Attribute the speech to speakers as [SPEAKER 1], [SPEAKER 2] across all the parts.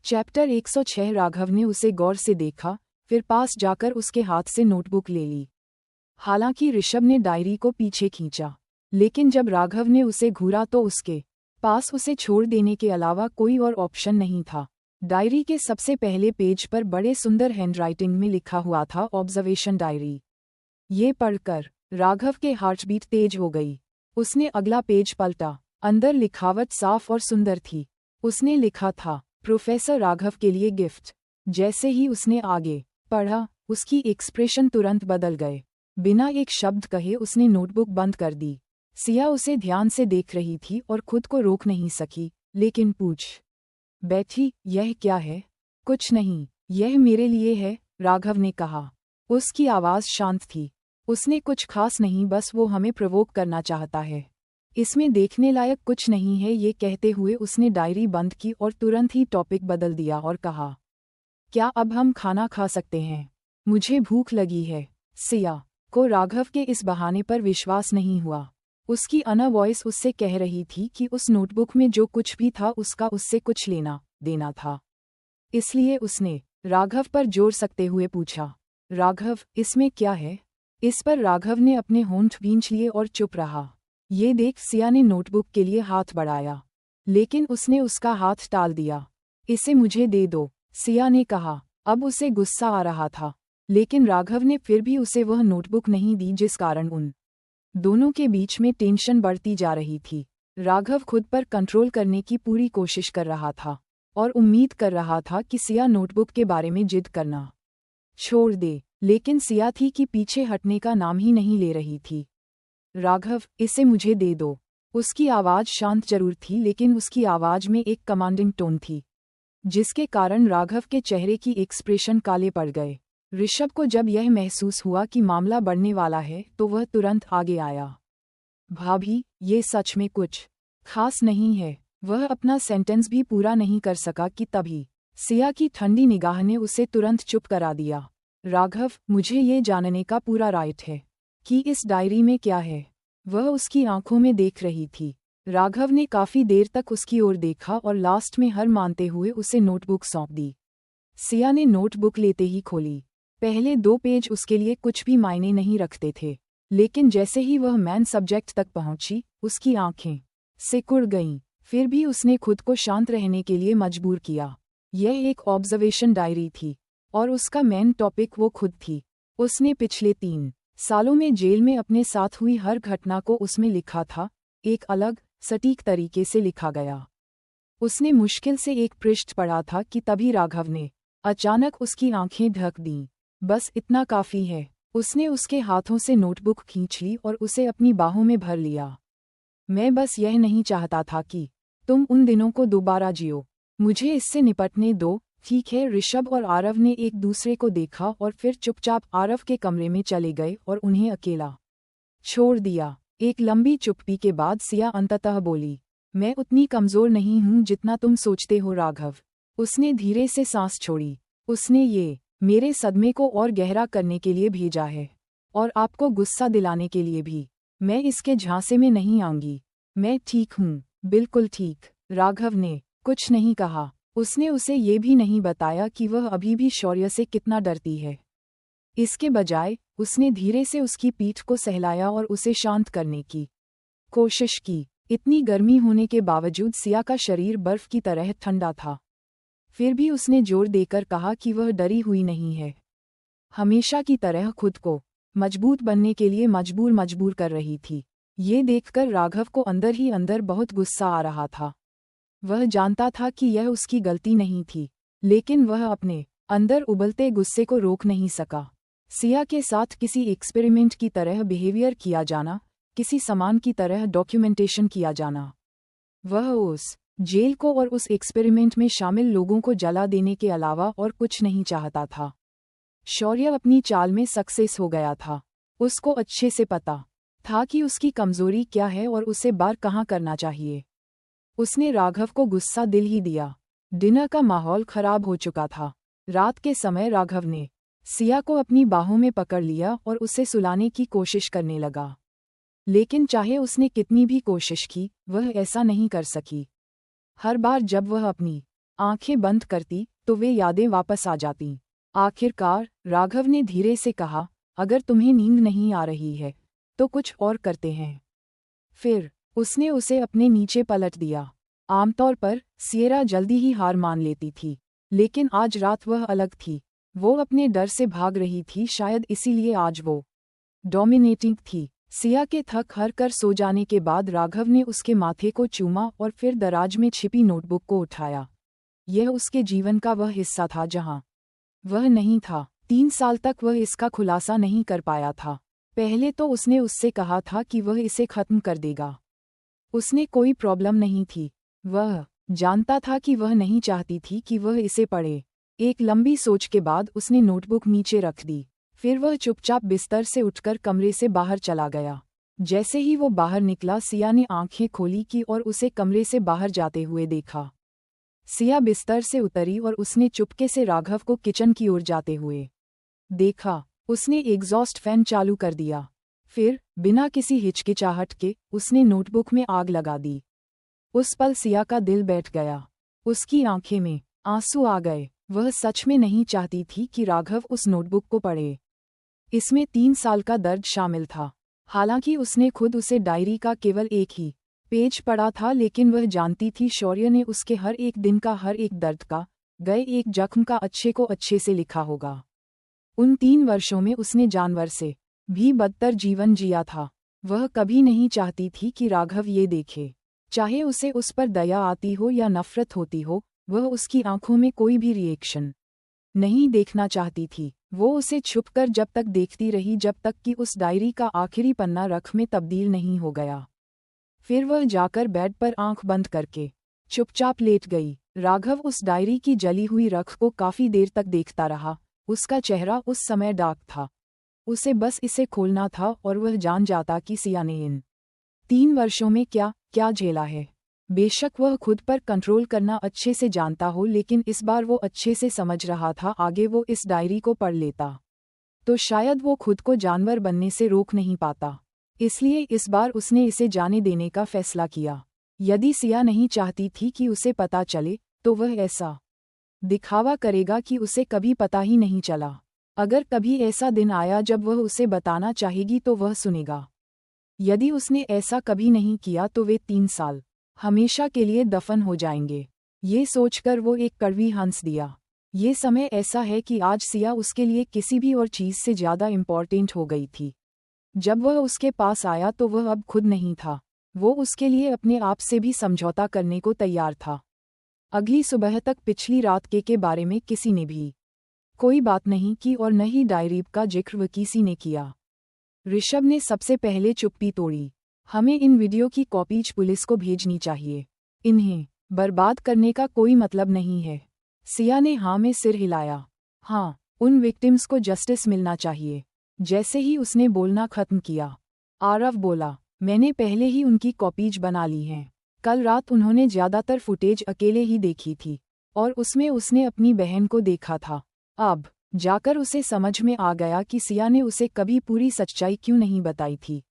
[SPEAKER 1] Chapter 106। Raghav ने उसे गौर से देखा, फिर पास जाकर उसके हाथ से नोटबुक ले ली। हालांकि ऋषभ ने डायरी को पीछे खींचा, लेकिन जब राघव ने उसे घूरा तो उसके पास उसे छोड़ देने के अलावा कोई और ऑप्शन नहीं था। डायरी के सबसे पहले पेज पर बड़े सुंदर हैंडराइटिंग में लिखा हुआ था, ऑब्जर्वेशन डायरी। ये पढ़कर राघव के हार्टबीट तेज हो गई। उसने अगला पेज पलटा। अंदर लिखावट साफ और सुंदर थी। उसने लिखा था, प्रोफेसर राघव के लिए गिफ्ट। जैसे ही उसने आगे पढ़ा, उसकी एक्सप्रेशन तुरंत बदल गए। बिना एक शब्द कहे उसने नोटबुक बंद कर दी। सिया उसे ध्यान से देख रही थी और खुद को रोक नहीं सकी, लेकिन पूछ बैठी, यह क्या है? कुछ नहीं, यह मेरे लिए है, राघव ने कहा। उसकी आवाज़ शांत थी। उसने कुछ खास नहीं, बस वो हमें प्रोवोक करना चाहता है। इसमें देखने लायक कुछ नहीं है। ये कहते हुए उसने डायरी बंद की और तुरंत ही टॉपिक बदल दिया और कहा, क्या अब हम खाना खा सकते हैं? मुझे भूख लगी है। सिया को राघव के इस बहाने पर विश्वास नहीं हुआ। उसकी अना वॉइस उससे कह रही थी कि उस नोटबुक में जो कुछ भी था उसका उससे कुछ लेना देना था। इसलिए उसने राघव पर जोर सकते हुए पूछा, राघव, इसमें क्या है? इस पर राघव ने अपने होंठ भींच लिए और चुप रहा। ये देख सिया ने नोटबुक के लिए हाथ बढ़ाया, लेकिन उसने उसका हाथ टाल दिया। इसे मुझे दे दो, सिया ने कहा। अब उसे गुस्सा आ रहा था, लेकिन राघव ने फिर भी उसे वह नोटबुक नहीं दी, जिस कारण उन दोनों के बीच में टेंशन बढ़ती जा रही थी। राघव खुद पर कंट्रोल करने की पूरी कोशिश कर रहा था और उम्मीद कर रहा था कि सिया नोटबुक के बारे में जिद करना छोड़ दे, लेकिन सिया थी कि पीछे हटने का नाम ही नहीं ले रही थी। राघव, इसे मुझे दे दो। उसकी आवाज़ शांत जरूर थी, लेकिन उसकी आवाज़ में एक कमांडिंग टोन थी, जिसके कारण राघव के चेहरे की एक्सप्रेशन काले पड़ गए। ऋषभ को जब यह महसूस हुआ कि मामला बढ़ने वाला है तो वह तुरंत आगे आया। भाभी, ये सच में कुछ खास नहीं है। वह अपना सेंटेंस भी पूरा नहीं कर सका कि तभी सिया की ठंडी निगाह ने उसे तुरंत चुप करा दिया। राघव, मुझे ये जानने का पूरा राइट है कि इस डायरी में क्या है। वह उसकी आंखों में देख रही थी। राघव ने काफी देर तक उसकी ओर देखा और लास्ट में हार मानते हुए उसे नोटबुक सौंप दी। सिया ने नोटबुक लेते ही खोली। पहले 2 पेज उसके लिए कुछ भी मायने नहीं रखते थे, लेकिन जैसे ही वह मेन सब्जेक्ट तक पहुंची, उसकी आंखें सिकुड़ गईं। फिर भी उसने खुद को शांत रहने के लिए मजबूर किया। यह एक ऑब्जर्वेशन डायरी थी और उसका मेन टॉपिक वो खुद थी। उसने पिछले 3 सालों में जेल में अपने साथ हुई हर घटना को उसमें लिखा था, एक अलग सटीक तरीके से लिखा गया। उसने मुश्किल से एक पृष्ठ पढ़ा था कि तभी राघव ने अचानक उसकी आंखें ढक दीं। बस इतना काफी है। उसने उसके हाथों से नोटबुक खींच ली और उसे अपनी बाहों में भर लिया। मैं बस यह नहीं चाहता था कि तुम उन दिनों को दोबारा जियो। मुझे इससे निपटने दो, ठीक है? ऋषभ और आरव ने एक दूसरे को देखा और फिर चुपचाप आरव के कमरे में चले गए और उन्हें अकेला छोड़ दिया। एक लंबी चुप्पी के बाद सिया अंततः बोली, मैं उतनी कमजोर नहीं हूं जितना तुम सोचते हो राघव। उसने धीरे से सांस छोड़ी। उसने ये मेरे सदमे को और गहरा करने के लिए भेजा है, और आपको गुस्सा दिलाने के लिए भी। मैं इसके झांसे में नहीं आऊंगी। मैं ठीक हूँ, बिल्कुल ठीक। राघव ने कुछ नहीं कहा। उसने उसे ये भी नहीं बताया कि वह अभी भी शौर्य से कितना डरती है। इसके बजाय उसने धीरे से उसकी पीठ को सहलाया और उसे शांत करने की कोशिश की। इतनी गर्मी होने के बावजूद सिया का शरीर बर्फ की तरह ठंडा था। फिर भी उसने जोर देकर कहा कि वह डरी हुई नहीं है। हमेशा की तरह खुद को मजबूत बनने के लिए मजबूर कर रही थी। ये देखकर राघव को अंदर ही अंदर बहुत गुस्सा आ रहा था। वह जानता था कि यह उसकी गलती नहीं थी, लेकिन वह अपने अंदर उबलते गुस्से को रोक नहीं सका। सिया के साथ किसी एक्सपेरिमेंट की तरह बिहेवियर किया जाना, किसी सामान की तरह डॉक्यूमेंटेशन किया जाना, वह उस जेल को और उस एक्सपेरिमेंट में शामिल लोगों को जला देने के अलावा और कुछ नहीं चाहता था। शौर्य अपनी चाल में सक्सेस हो गया था। उसको अच्छे से पता था कि उसकी कमजोरी क्या है और उसे बार कहाँ करना चाहिए। उसने राघव को गुस्सा दिल ही दिया। डिनर का माहौल खराब हो चुका था। रात के समय राघव ने सिया को अपनी बाहों में पकड़ लिया और उसे सुलाने की कोशिश करने लगा, लेकिन चाहे उसने कितनी भी कोशिश की, वह ऐसा नहीं कर सकी। हर बार जब वह अपनी आंखें बंद करती तो वे यादें वापस आ जाती। आखिरकार राघव ने धीरे से कहा, अगर तुम्हें नींद नहीं आ रही है तो कुछ और करते हैं। फिर उसने उसे अपने नीचे पलट दिया। आमतौर पर सियरा जल्दी ही हार मान लेती थी, लेकिन आज रात वह अलग थी। वो अपने डर से भाग रही थी, शायद इसीलिए आज वो डोमिनेटिंग थी। सिया के थक हर कर सो जाने के बाद राघव ने उसके माथे को चूमा और फिर दराज में छिपी नोटबुक को उठाया। यह उसके जीवन का वह हिस्सा था जहां वह नहीं था। 3 साल तक वह इसका खुलासा नहीं कर पाया था। पहले तो उसने उससे कहा था कि वह इसे खत्म कर देगा। उसने कोई प्रॉब्लम नहीं थी। वह जानता था कि वह नहीं चाहती थी कि वह इसे पढ़े। एक लंबी सोच के बाद उसने नोटबुक नीचे रख दी। फिर वह चुपचाप बिस्तर से उठकर कमरे से बाहर चला गया। जैसे ही वो बाहर निकला, सिया ने आंखें खोली की और उसे कमरे से बाहर जाते हुए देखा। सिया बिस्तर से उतरी और उसने चुपके से राघव को किचन की ओर जाते हुए देखा। उसने एग्जॉस्ट फैन चालू कर दिया। फिर बिना किसी हिचकिचाहट के उसने नोटबुक में आग लगा दी। उस पल सिया का दिल बैठ गया। उसकी आंखें में आंसू आ गए। वह सच में नहीं चाहती थी कि राघव उस नोटबुक को पढ़े। इसमें 3 साल का दर्द शामिल था। हालांकि उसने खुद उसे डायरी का केवल एक ही पेज पढ़ा था, लेकिन वह जानती थी शौर्य ने उसके हर एक दिन का, हर एक दर्द का, गए एक जख्म का अच्छे को अच्छे से लिखा होगा। उन 3 वर्षों में उसने जानवर से भी बदतर जीवन जिया था। वह कभी नहीं चाहती थी कि राघव ये देखे। चाहे उसे उस पर दया आती हो या नफरत होती हो, वह उसकी आंखों में कोई भी रिएक्शन नहीं देखना चाहती थी। वो उसे छुपकर जब तक देखती रही जब तक कि उस डायरी का आखिरी पन्ना रख में तब्दील नहीं हो गया। फिर वह जाकर बेड पर आंख बंद करके चुपचाप लेट गई। राघव उस डायरी की जली हुई रख को काफी देर तक देखता रहा। उसका चेहरा उस समय डार्क था। उसे बस इसे खोलना था और वह जान जाता कि सिया ने इन 3 वर्षों में क्या क्या झेला है। बेशक वह खुद पर कंट्रोल करना अच्छे से जानता हो, लेकिन इस बार वो अच्छे से समझ रहा था आगे वो इस डायरी को पढ़ लेता तो शायद वो खुद को जानवर बनने से रोक नहीं पाता। इसलिए इस बार उसने इसे जाने देने का फैसला किया। यदि सिया नहीं चाहती थी कि उसे पता चले तो वह ऐसा दिखावा करेगा कि उसे कभी पता ही नहीं चला। अगर कभी ऐसा दिन आया जब वह उसे बताना चाहेगी तो वह सुनेगा। यदि उसने ऐसा कभी नहीं किया तो वे 3 साल हमेशा के लिए दफन हो जाएंगे। ये सोचकर वो एक कड़वी हंस दिया। ये समय ऐसा है कि आज सिया उसके लिए किसी भी और चीज़ से ज़्यादा इम्पॉर्टेंट हो गई थी। जब वह उसके पास आया तो वह अब खुद नहीं था। वो उसके लिए अपने आप से भी समझौता करने को तैयार था। अगली सुबह तक पिछली रात के बारे में किसी ने भी कोई बात नहीं की और न ही डायरी का जिक्र किसी ने किया। ऋषभ ने सबसे पहले चुप्पी तोड़ी। हमें इन वीडियो की कॉपीज पुलिस को भेजनी चाहिए। इन्हें बर्बाद करने का कोई मतलब नहीं है। सिया ने हाँ में सिर हिलाया। हाँ, उन विक्टिम्स को जस्टिस मिलना चाहिए। जैसे ही उसने बोलना खत्म किया, आरव बोला, मैंने पहले ही उनकी कॉपीज बना ली हैं। कल रात उन्होंने ज़्यादातर फुटेज अकेले ही देखी थी और उसमें उसने अपनी बहन को देखा था। अब जाकर उसे समझ में आ गया कि सिया ने उसे कभी पूरी सच्चाई क्यों नहीं बताई थी।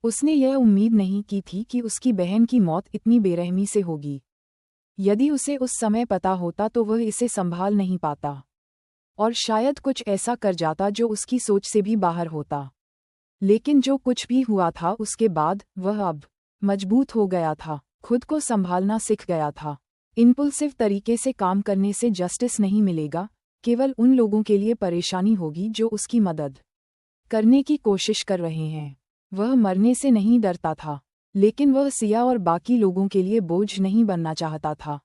[SPEAKER 1] उसने यह उम्मीद नहीं की थी कि उसकी बहन की मौत इतनी बेरहमी से होगी। यदि उसे उस समय पता होता तो वह इसे संभाल नहीं पाता और शायद कुछ ऐसा कर जाता जो उसकी सोच से भी बाहर होता। लेकिन जो कुछ भी हुआ था उसके बाद वह अब मजबूत हो गया था, खुद को संभालना सीख गया था। इम्पल्सिव तरीके से काम करने से जस्टिस नहीं मिलेगा, केवल उन लोगों के लिए परेशानी होगी जो उसकी मदद करने की कोशिश कर रहे हैं। वह मरने से नहीं डरता था, लेकिन वह सिया और बाकी लोगों के लिए बोझ नहीं बनना चाहता था।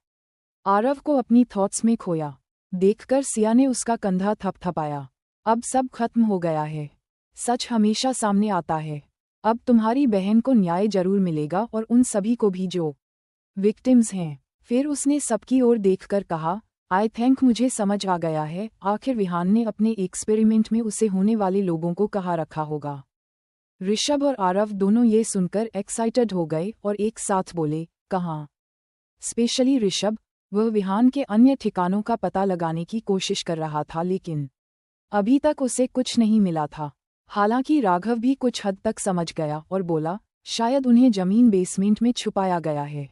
[SPEAKER 1] आरव को अपनी थॉट्स में खोया देखकर सिया ने उसका कंधा थपथपाया। अब सब खत्म हो गया है। सच हमेशा सामने आता है। अब तुम्हारी बहन को न्याय जरूर मिलेगा और उन सभी को भी जो विक्टिम्स हैं। फिर उसने सबकी ओर देखकर कहा, आई थिंक मुझे समझ आ गया है, आखिर विहान ने अपने एक्सपेरिमेंट में उसे होने वाले लोगों को कहाँ रखा होगा। ऋषभ और आरव दोनों ये सुनकर एक्साइटेड हो गए और एक साथ बोले, कहाँ? स्पेशली ऋषभ, वह विहान के अन्य ठिकानों का पता लगाने की कोशिश कर रहा था, लेकिन अभी तक उसे कुछ नहीं मिला था। हालांकि राघव भी कुछ हद तक समझ गया और बोला, शायद उन्हें जमीन बेसमेंट में छुपाया गया है।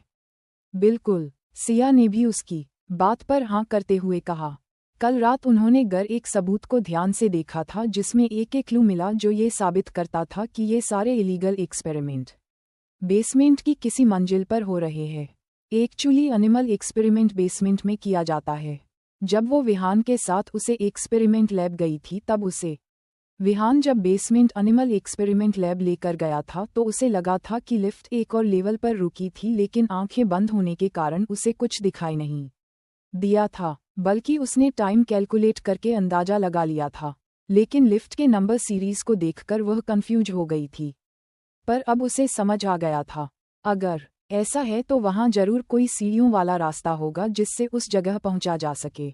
[SPEAKER 1] बिल्कुल, सिया ने भी उसकी बात पर हाँ करते हुए कहा। कल रात उन्होंने एक सबूत को ध्यान से देखा था जिसमें एक क्लू मिला जो ये साबित करता था कि ये सारे इलीगल एक्सपेरिमेंट बेसमेंट की किसी मंजिल पर हो रहे हैं। एक्चुअली एनिमल एक्सपेरिमेंट बेसमेंट में किया जाता है। जब वो विहान के साथ उसे एक्सपेरिमेंट लैब गई थी तब उसे विहान जब बेसमेंट एनिमल एक्सपेरिमेंट लैब लेकर गया था तो उसे लगा था कि लिफ्ट एक और लेवल पर रुकी थी, लेकिन आंखें बंद होने के कारण उसे कुछ दिखाई नहीं दिया था, बल्कि उसने टाइम कैलकुलेट करके अंदाजा लगा लिया था। लेकिन लिफ्ट के नंबर सीरीज को देखकर वह कंफ्यूज हो गई थी। पर अब उसे समझ आ गया था, अगर ऐसा है तो वहां जरूर कोई सीढ़ियों वाला रास्ता होगा जिससे उस जगह पहुंचा जा सके।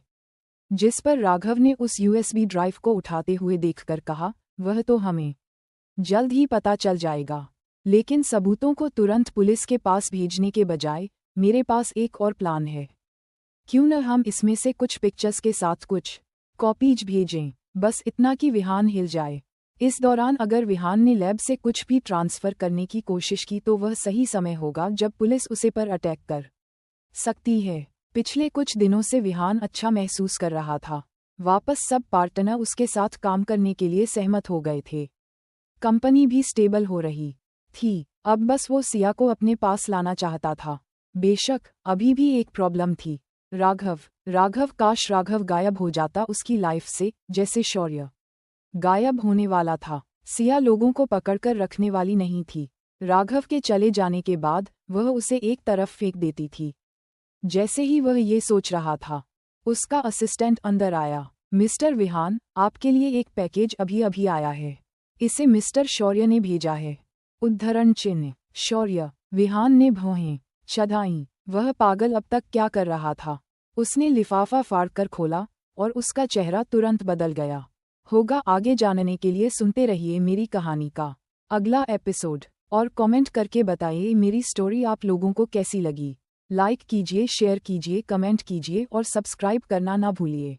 [SPEAKER 1] जिस पर राघव ने उस यूएसबी ड्राइव को उठाते हुए देखकर कहा, वह तो हमें जल्द ही पता चल जाएगा। लेकिन सबूतों को तुरंत पुलिस के पास भेजने के बजाय मेरे पास एक और प्लान है। क्यों न हम इसमें से कुछ पिक्चर्स के साथ कुछ कॉपीज भेजें, बस इतना कि विहान हिल जाए। इस दौरान अगर विहान ने लैब से कुछ भी ट्रांसफ़र करने की कोशिश की तो वह सही समय होगा जब पुलिस उसे पर अटैक कर सकती है। पिछले कुछ दिनों से विहान अच्छा महसूस कर रहा था। वापस सब पार्टनर उसके साथ काम करने के लिए सहमत हो गए थे। कंपनी भी स्टेबल हो रही थी। अब बस वो सिया को अपने पास लाना चाहता था। बेशक अभी भी एक प्रॉब्लम थी, राघव। काश राघव गायब हो जाता उसकी लाइफ से, जैसे शौर्य गायब होने वाला था। सिया लोगों को पकड़कर रखने वाली नहीं थी। राघव के चले जाने के बाद वह उसे एक तरफ फेंक देती थी। जैसे ही वह ये सोच रहा था, उसका असिस्टेंट अंदर आया। मिस्टर विहान, आपके लिए एक पैकेज अभी अभी आया है। इसे मिस्टर शौर्य ने भेजा है। उद्धरण चिन्ह। शौर्य। विहान ने भौहें चढ़ाईं। वह पागल अब तक क्या कर रहा था। उसने लिफाफा फाड़कर खोला और उसका चेहरा तुरंत बदल गया। होगा आगे जानने के लिए सुनते रहिए मेरी कहानी का अगला एपिसोड, और कमेंट करके बताइए मेरी स्टोरी आप लोगों को कैसी लगी। लाइक कीजिए, शेयर कीजिए, कमेंट कीजिए और सब्सक्राइब करना ना भूलिए।